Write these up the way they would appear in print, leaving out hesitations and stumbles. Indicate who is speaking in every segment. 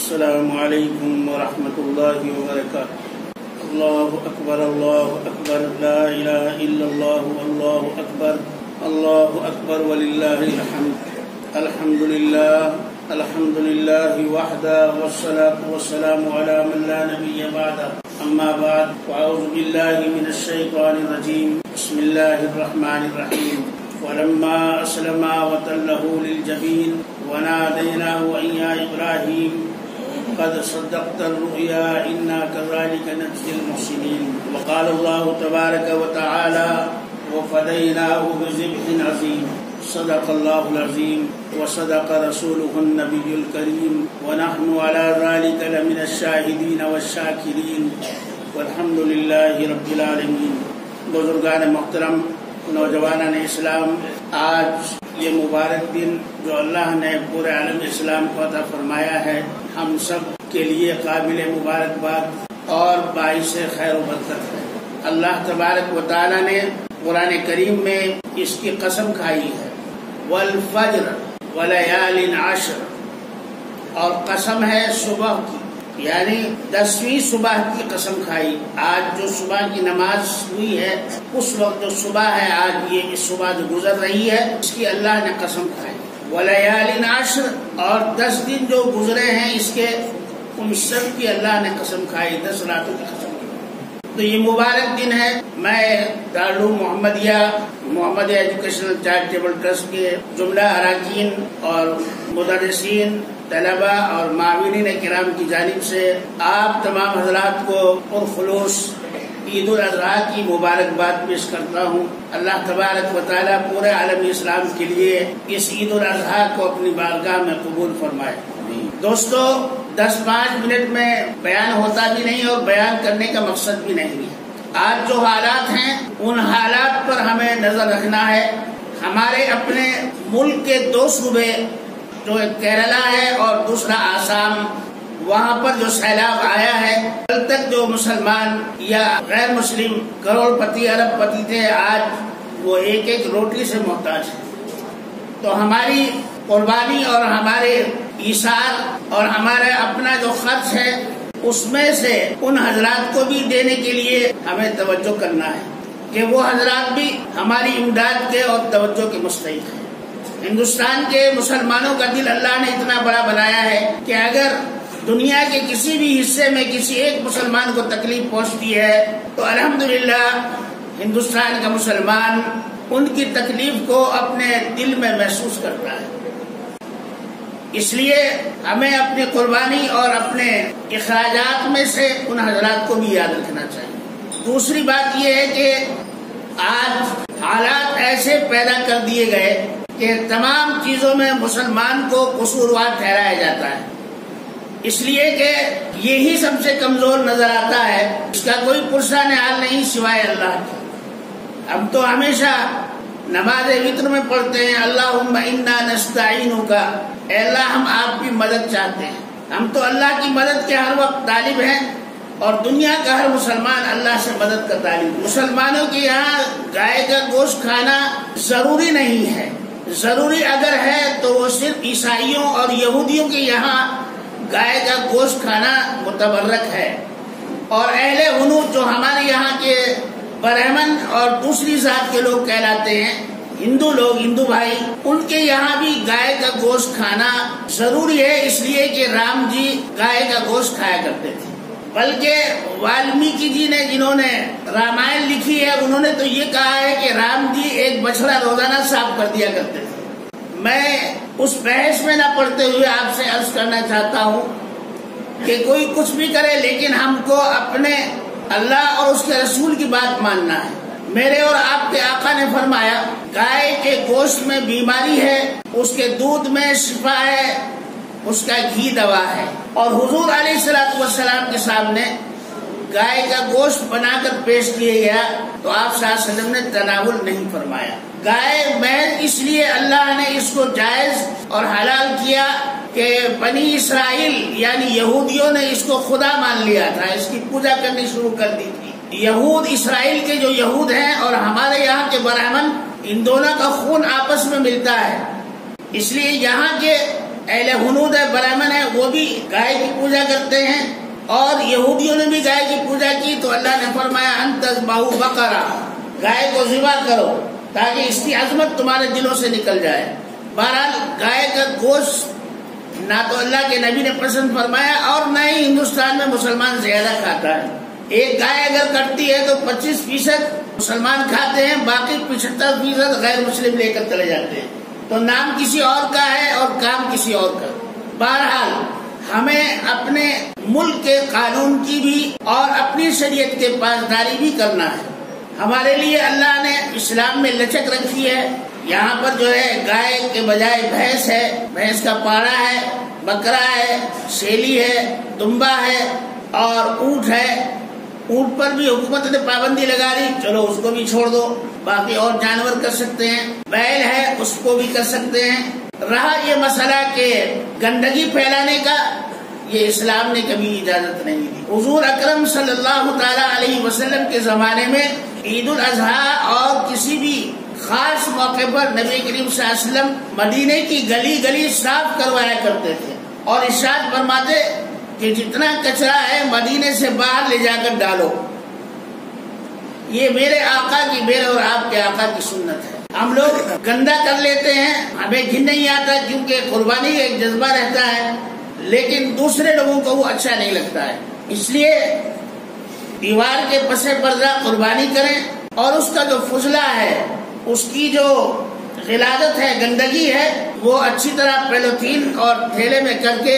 Speaker 1: السلام علیکم ورحمۃ اللہ وبرکاتہ۔ اللہ اکبر لا الہ الا اللہ اللہ اکبر وللہ الحمد۔ الحمد للہ وحدہ والصلاة والسلام علی من لا نبی بعدہ، اما بعد فاعوذ باللہ من الشیطان الرجیم، بسم اللہ الرحمن الرحیم۔ ولما اسلما وتله للجبین ونادیناه ان یا ابراہیم قد صدقت الرؤيا إنا كذلك نجزي المحسنين۔ وقال الله تبارك وتعالى وفديناه بذبح عظيم۔ صدق الله العظيم وصدق رسوله النبي الكريم ونحن على ذلك لمن الشاهدين والشاكرين والحمد لله رب العالمين۔ بزرگان محترم، نوجوانان اسلام، آج یہ مبارک دن جو اللہ نے پورے عالم اسلام کو عطا فرمایا ہے، ہم سب کے لیے قابل مبارکباد اور باعث خیر و برکت ہے۔ اللہ تبارک و تعالی نے قرآن کریم میں اس کی قسم کھائی ہے، والفجر ولیال عشر، اور قسم ہے صبح کی، یعنی 10ویں صبح کی قسم کھائی۔ آج جو صبح کی نماز ہوئی ہے، اس وقت جو صبح ہے، آج یہ اس صبح جو گزر رہی ہے، اس کی اللہ نے قسم کھائی۔ ولیال عشر، اور 10 دن جو گزرے ہیں اس کے، ان سب کی اللہ نے قسم کھائی، 10 راتوں کی قسم کھائی۔ تو یہ مبارک دن ہے۔ میں دارالعلوم محمدیہ ایجوکیشنل چیریٹیبل ٹرسٹ کے جملہ اراکین اور مدرسین، طلباء اور معاونین کرام کی جانب سے آپ تمام حضرات کو پرخلوص عید الاضحیٰ کی مبارکباد پیش کرتا ہوں۔ اللہ تبارک و تعالیٰ پورے عالم اسلام کے لیے اس عید الاضحیٰ کو اپنی بارگاہ میں قبول فرمائے۔ دوستو، 10-5 منٹ میں بیان ہوتا بھی نہیں اور بیان کرنے کا مقصد بھی نہیں ہے۔ آج جو حالات ہیں ان حالات پر ہمیں نظر رکھنا ہے۔ ہمارے اپنے ملک کے 2 صوبے، جو ایک کیرلا ہے اور دوسرا آسام، وہاں پر جو سیلاب آیا ہے، کل تک جو مسلمان یا غیر مسلم کروڑ پتی ارب پتی تھے، آج وہ ایک روٹی سے محتاج ہے۔ تو ہماری قربانی اور ہمارے ایثار اور ہمارا اپنا جو خرچ ہے، اس میں سے ان حضرات کو بھی دینے کے لیے ہمیں توجہ کرنا ہے کہ وہ حضرات بھی ہماری امداد کے اور توجہ کے مستحق ہیں۔ ہندوستان کے مسلمانوں کا دل اللہ نے اتنا بڑا بنایا ہے کہ اگر دنیا کے کسی بھی حصے میں کسی ایک مسلمان کو تکلیف پہنچتی ہے تو الحمدللہ ہندوستان کا مسلمان ان کی تکلیف کو اپنے دل میں محسوس کرتا ہے۔ اس لیے ہمیں اپنی قربانی اور اپنے اخراجات میں سے ان حضرات کو بھی یاد رکھنا چاہیے۔ دوسری بات یہ ہے کہ آج حالات ایسے پیدا کر دیے گئے کہ تمام چیزوں میں مسلمان کو قصوروار ٹھہرایا جاتا ہے، اس لیے کہ یہی سب سے کمزور نظر آتا ہے، اس کا کوئی پرسان حال نہیں سوائے اللہ کے۔ ہم تو ہمیشہ نماز وتر میں پڑھتے ہیں، اللہم انا نستعینک، اے اللہ ہم آپ کی مدد چاہتے ہیں۔ ہم تو اللہ کی مدد کے ہر وقت طالب ہیں، اور دنیا کا ہر مسلمان اللہ سے مدد کا طالب۔ مسلمانوں کے یہاں گائے کا گوشت کھانا ضروری نہیں ہے، ضروری اگر ہے تو وہ صرف عیسائیوں اور یہودیوں کے یہاں گائے کا گوشت کھانا متبرک ہے، اور اہل حنوف جو ہمارے یہاں کے برہمن اور دوسری ذات کے لوگ کہلاتے ہیں، ہندو لوگ، ہندو بھائی، ان کے یہاں بھی گائے کا گوشت کھانا ضروری ہے، اس لیے کہ رام جی گائے کا گوشت کھایا کرتے تھے۔ بلکہ والمیکی جی نے، جنہوں نے رامائن لکھی ہے، انہوں نے تو یہ کہا ہے کہ رام جی ایک بچڑا روزانہ صاف کر دیا کرتے تھے۔ میں اس بحث میں نہ پڑھتے ہوئے آپ سے عرض کرنا چاہتا ہوں کہ کوئی کچھ بھی کرے، لیکن ہم کو اپنے اللہ اور اس کے رسول کی بات ماننا ہے۔ میرے اور آپ کے آقا نے فرمایا، گائے کے گوشت میں بیماری ہے، اس کے دودھ میں شفا ہے، اس کا گھی دوا ہے۔ اور حضور علیہ السلام کے سامنے گائے کا گوشت بنا کر پیش کیا گیا تو آپ صلی اللہ علیہ وسلم نے تناول نہیں فرمایا۔ گائے محض اس لیے اللہ نے اس کو جائز اور حلال کیا کہ بنی اسرائیل یعنی یہودیوں نے اس کو خدا مان لیا تھا، اس کی پوجا کرنی شروع کر دی تھی۔ یہود، اسرائیل کے جو یہود ہیں اور ہمارے یہاں کے برہمن، ان دونوں کا خون آپس میں ملتا ہے، اس لیے یہاں کے اہل ہنود ہے، برہمن ہے، وہ بھی گائے کی پوجا کرتے ہیں، اور یہودیوں نے بھی گائے کی پوجا کی، تو اللہ نے فرمایا ان تذبحوا بقرہ، گائے کو ذبح کرو تاکہ اس کی عظمت تمہارے دلوں سے نکل جائے۔ بہرحال گائے کا گوشت نہ تو اللہ کے نبی نے پسند فرمایا اور نہ ہی ہندوستان میں مسلمان زیادہ کھاتا ہے۔ ایک گائے اگر کٹتی ہے تو 25% مسلمان کھاتے ہیں، باقی 75% غیر مسلم لے کر چلے جاتے ہیں، تو نام کسی اور کا ہے اور کام کسی اور کا۔ بہرحال ہمیں اپنے ملک کے قانون کی بھی اور اپنی شریعت کے پاسداری بھی کرنا ہے۔ ہمارے لیے اللہ نے اسلام میں لچک رکھی ہے، یہاں پر جو ہے گائے کے بجائے بھینس ہے، بھینس کا پاڑا ہے، بکرا ہے، شیلی ہے، دمبا ہے اور اونٹ ہے۔ اونٹ پر بھی حکومت نے پابندی لگا دی، چلو اس کو بھی چھوڑ دو، باقی اور جانور کر سکتے ہیں۔ بیل ہے، اس کو بھی کر سکتے ہیں۔ رہا یہ مسئلہ کہ گندگی پھیلانے کا، یہ اسلام نے کبھی اجازت نہیں دی۔ حضور اکرم صلی اللہ تعالی علیہ وسلم کے زمانے میں عید الاضحیٰ اور کسی بھی خاص موقع پر نبی کریم صلی اللہ علیہ وسلم مدینے کی گلی گلی صاف کروایا کرتے تھے اور ارشاد فرماتے کہ جتنا کچرا ہے مدینے سے باہر لے جا کر ڈالو۔ یہ میرے آقا کی، میرے اور آپ کے آقا کی سنت ہے۔ ہم لوگ گندا کر لیتے ہیں، ہمیں گھن نہیں آتا کیونکہ قربانی کا ایک جذبہ رہتا ہے، لیکن دوسرے لوگوں کو وہ اچھا نہیں لگتا ہے، اس لیے دیوار کے پس پردہ قربانی کریں اور اس کا جو فضلہ ہے، اس کی جو غلاظت ہے، گندگی ہے، وہ اچھی طرح پولیتھین اور تھیلے میں کر کے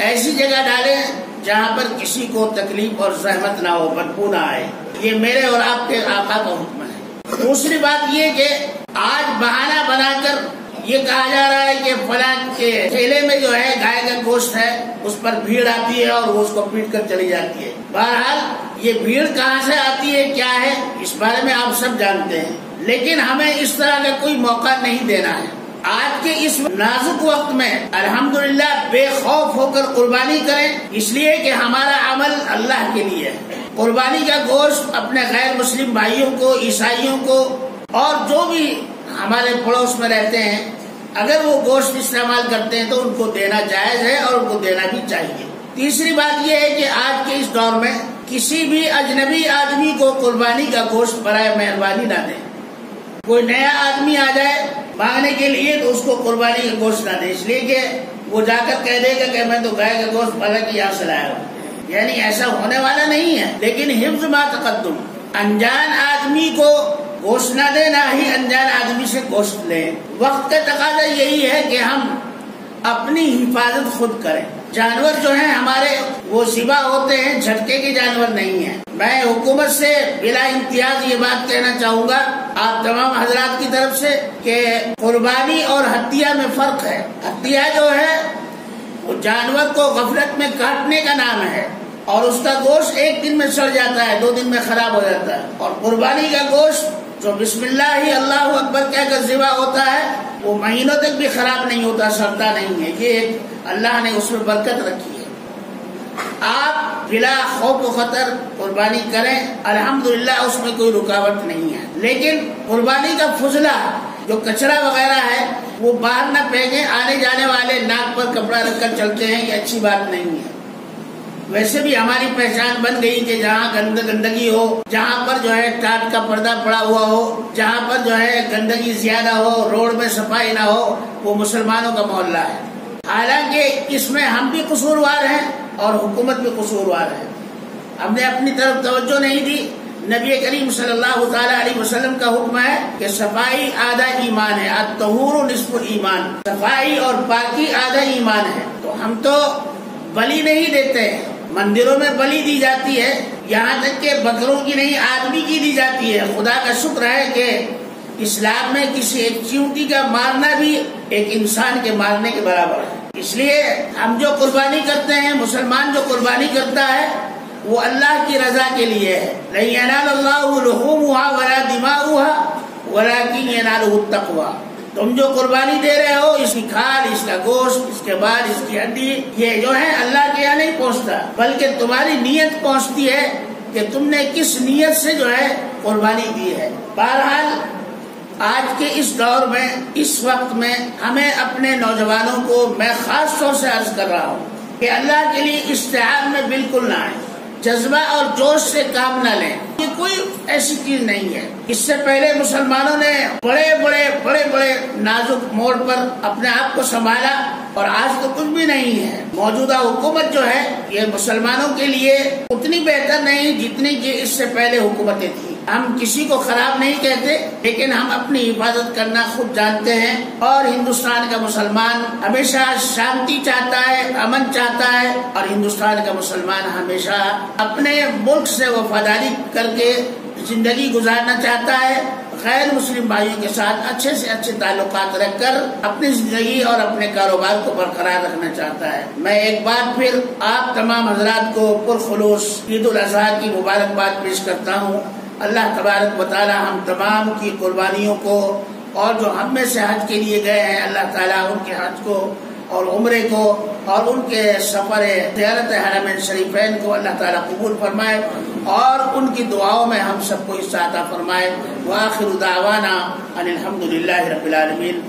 Speaker 1: ایسی جگہ ڈالیں جہاں پر کسی کو تکلیف اور زحمت نہ ہو، بدبو نہ آئے۔ یہ میرے اور آپ کے آقا کا حکم ہے۔ دوسری بات یہ کہ آج بہانہ بنا کر یہ کہا جا رہا ہے کہ فلاں کے ٹھیلے میں جو ہے گائے کا گوشت ہے، اس پر بھیڑ آتی ہے اور وہ اس کو پیٹ کر چلی جاتی ہے۔ بہرحال یہ بھیڑ کہاں سے آتی ہے، کیا ہے، اس بارے میں آپ سب جانتے ہیں، لیکن ہمیں اس طرح کا کوئی موقع نہیں دینا ہے۔ آج کے اس نازک وقت میں الحمدللہ بے خوف ہو کر قربانی کریں، اس لیے کہ ہمارا عمل اللہ کے لیے ہے۔ قربانی کا گوشت اپنے غیر مسلم بھائیوں کو، عیسائیوں کو اور جو بھی ہمارے پڑوس میں رہتے ہیں، اگر وہ گوشت استعمال کرتے ہیں تو ان کو دینا جائز ہے اور ان کو دینا بھی چاہیے۔ تیسری بات یہ ہے کہ آج کے اس دور میں کسی بھی اجنبی آدمی کو قربانی کا گوشت برائے مہربانی نہ دیں۔ کوئی نیا آدمی آ جائے مانگنے کے لیے تو اس کو قربانی کا گوشت نہ دے، اس لیے کہ وہ جا کر کہہ دے گا کہ میں تو گائے کا گوشت بھلا کی یہاں سے لایا ہوں، یعنی ایسا ہونے والا نہیں ہے۔ لیکن حفظ ما تقدم، انجان آدمی کو گوشت نہ دے، نہ ہی انجان آدمی سے گوشت لیں۔ وقت کا تقاضا یہی ہے کہ ہم اپنی حفاظت خود کریں۔ جانور جو ہیں ہمارے وہ ذبح ہوتے ہیں، جھٹکے کے جانور نہیں ہیں۔ میں حکومت سے بلا امتیاز یہ بات کہنا چاہوں گا آپ تمام حضرات کی طرف سے کہ قربانی اور ہتھیا میں فرق ہے۔ ہتھیا جو ہے وہ جانور کو غفلت میں کاٹنے کا نام ہے اور اس کا گوشت ایک دن میں سڑ جاتا ہے، 2 دن میں خراب ہو جاتا ہے، اور قربانی کا گوشت جو بسم اللہ اللہ اکبر کہہ کر ذبح ہوتا ہے وہ مہینوں تک بھی خراب نہیں ہوتا، سڑتا نہیں ہے۔ یہ اللہ نے اس میں برکت رکھی ہے۔ آپ بلا خوف و خطر قربانی کریں، الحمدللہ اس میں کوئی رکاوٹ نہیں ہے، لیکن قربانی کا فضلہ جو کچرا وغیرہ ہے وہ باہر نہ پھینکیں۔ آنے جانے والے ناک پر کپڑا رکھ کر چلتے ہیں، یہ اچھی بات نہیں ہے۔ ویسے بھی ہماری پہچان بن گئی کہ جہاں گندگی ہو، جہاں پر جو ہے ٹاٹ کا پردہ پڑا ہوا ہو، جہاں پر جو ہے گندگی زیادہ ہو، روڈ میں صفائی نہ ہو، وہ مسلمانوں کا محلہ ہے۔ حالانکہ اس میں ہم بھی قصوروار ہیں اور حکومت بھی قصوروار ہے۔ ہم نے اپنی طرف توجہ نہیں دی۔ نبی کریم صلی اللہ تعالی علیہ وسلم کا حکم ہے کہ صفائی آدھا ایمان ہے، الطہور نصف ایمان، صفائی اور پاکی آدھا ایمان ہے۔ تو ہم تو بلی نہیں دیتے ہیں، مندروں میں بلی دی جاتی ہے، یہاں تک کہ بکروں کی نہیں آدمی کی دی جاتی ہے۔ خدا کا شکر ہے کہ اسلام میں کسی ایک چیونٹی کا مارنا بھی ایک انسان کے مارنے کے برابر ہے۔ اس لیے ہم جو قربانی کرتے ہیں، مسلمان جو قربانی کرتا ہے وہ اللہ کی رضا کے لیے ہے۔ لن ینال اللہ لحومها ولا دماؤها ولکن ینالہ التقوی۔ تم جو قربانی دے رہے ہو، اس کی کھال، اس کا گوشت، اس کے بعد اس کی ہڈی، یہ جو ہے اللہ کے یہاں نہیں پہنچتا، بلکہ تمہاری نیت پہنچتی ہے کہ تم نے کس نیت سے جو ہے قربانی دی ہے۔ بہرحال آج کے اس دور میں، اس وقت میں ہمیں اپنے نوجوانوں کو میں خاص طور سے عرض کر رہا ہوں کہ اللہ کے لیے اشتعال میں بالکل نہ آئے، جذبہ اور جوش سے کام نہ لیں، یہ کوئی ایسی چیز نہیں ہے۔ اس سے پہلے مسلمانوں نے بڑے نازک موڑ پر اپنے آپ کو سنبھالا، اور آج تو کچھ بھی نہیں ہے۔ موجودہ حکومت جو ہے یہ مسلمانوں کے لیے اتنی بہتر نہیں جتنی کہ اس سے پہلے حکومتیں تھیں۔ ہم کسی کو خراب نہیں کہتے، لیکن ہم اپنی حفاظت کرنا خود جانتے ہیں، اور ہندوستان کا مسلمان ہمیشہ شانتی چاہتا ہے، امن چاہتا ہے، اور ہندوستان کا مسلمان ہمیشہ اپنے ملک سے وفاداری کر کے زندگی گزارنا چاہتا ہے، غیر مسلم بھائیوں کے ساتھ اچھے سے اچھے تعلقات رکھ کر اپنی زندگی اور اپنے کاروبار کو برقرار رکھنا چاہتا ہے۔ میں ایک بار پھر آپ تمام حضرات کو پرخلوص عید الاضحیٰ کی مبارکباد پیش کرتا ہوں۔ اللہ تبارک و تعالی ہم تمام کی قربانیوں کو، اور جو ہم میں سے حج کے لیے گئے ہیں، اللہ تعالی ان کے حج کو اور عمرے کو اور ان کے سفر زیارت حرمین شریفین کو اللہ تعالی قبول فرمائے، اور ان کی دعاؤں میں ہم سب کو حصہ عطا فرمائے۔ وآخر دعوانا ان الحمد للہ رب العالمین۔